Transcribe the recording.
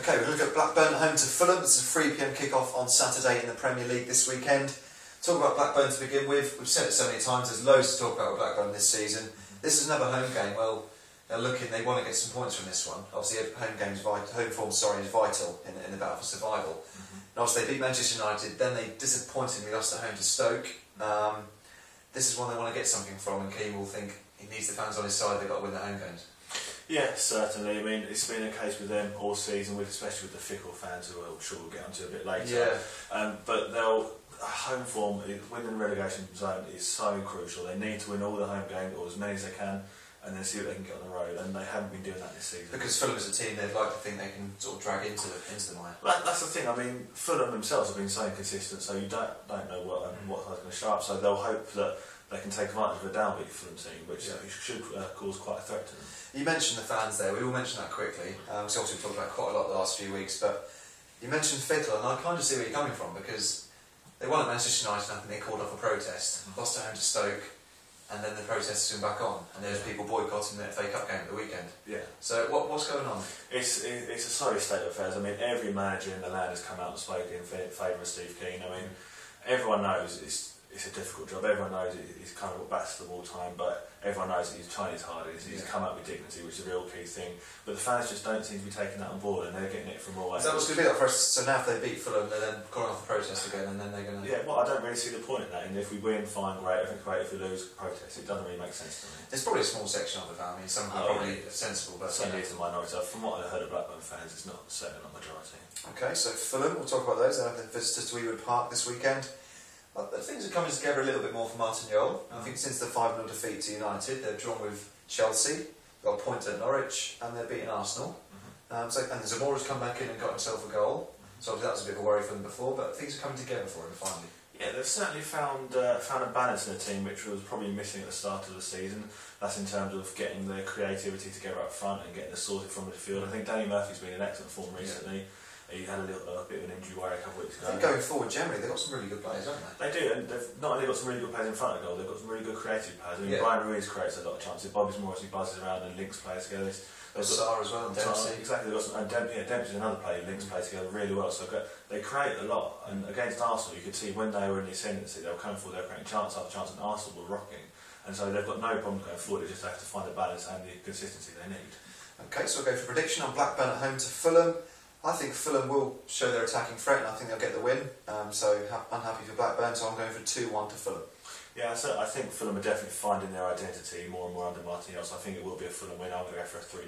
Okay, we're looking at Blackburn at home to Fulham. It's a 3 PM kick-off on Saturday in the Premier League this weekend. Talk about Blackburn to begin with. We've said it so many times, there's loads to talk about with Blackburn this season. This is another home game. Well, they want to get some points from this one. Obviously, home form is vital in the battle for survival. And obviously, they beat Manchester United, then they disappointingly lost at home to Stoke. This is one they want to get something from, and Keane will think he needs the fans on his side. They've got to win their home games. Yeah, certainly. I mean, it's been a case with them all season, especially with the fickle fans, who I'm sure we'll get onto a bit later. Yeah. But home form, winning the relegation zone is so crucial. They need to win all the home games, or as many as they can, and then see what they can get on the road. And they haven't been doing that this season. Because Fulham is a team they'd like to think they can sort of drag into the mire. That's the thing. I mean, Fulham themselves have been so inconsistent, so you don't know what side's going to show up. So they'll hope that they can take advantage of a downbeat Fulham team, which should cause quite a threat to them. You mentioned the fans there. We will mention that quickly. So obviously we've talked about quite a lot the last few weeks, but you mentioned fickle, and I kind of see where you're coming from, because they won at Manchester United, and I think they called off a protest, lost at home to Stoke, and then the protests soon back on, and there's people boycotting the FA Cup game at the weekend. Yeah. So what's going on? It's a sorry state of affairs. I mean, every manager in the land has come out and spoken in favour of Steve Keane. I mean, everyone knows it's a difficult job. Everyone knows he's kind of backs to the wall time, but everyone knows that he's trying his hardest. He's come up with dignity, which is a real key thing. But the fans just don't seem to be taking that on board, and they're getting it from all angles. Is that what's going to be like for us? So now if they beat Fulham, they're then calling off the protest again, and then they're going to... Yeah, well, I don't really see the point in that. And if we win, fine, great. I think great. If we lose, protest. It doesn't really make sense to me. There's probably a small section of it. I mean, some are probably sensible, but... Certainly it's a minority. From what I heard of Blackburn fans, it's certainly not majority. Okay, so Fulham, we'll talk about those. They have the visitors to Ewood Park this weekend. Things are coming together a little bit more for Martin Jol. I think since the 5-0 defeat to United, they've drawn with Chelsea, got a point at Norwich, and they're beating Arsenal. And Zamora's come back in and got himself a goal. So obviously that was a bit of a worry for them before, but things are coming together for him finally. Yeah, they've certainly found a balance in the team, which was probably missing at the start of the season. That's in terms of getting their creativity together up front and getting it sorted from midfield. I think Danny Murphy's been in excellent form recently. He had a bit of an injury worry a couple of weeks ago. I think going forward, generally, they've got some really good players, haven't they? They do, and they've not only got some really good players in front of the goal, they've got some really good creative players. I mean, Yeah. Brian Ruiz creates a lot of chances. Bobby Morrissey buzzes around and links players together. There's Sarr as well, and Dempsey. Exactly, they've got some, and Dempsey's another player who links players together really well. So they create a lot. And against Arsenal, you could see when they were in the ascendancy, they were coming forward, they were creating chance after chance, and Arsenal were rocking. And so they've got no problem going forward. They just have to find the balance and the consistency they need. Okay, so we'll go for prediction on Blackburn at home to Fulham. I think Fulham will show their attacking threat, and I think they'll get the win. So unhappy for Blackburn, so I'm going for 2-1 to Fulham. Yeah, so I think Fulham are definitely finding their identity more and more under Martin Jol, so I think it will be a Fulham win. I'm going to go for a 3-0.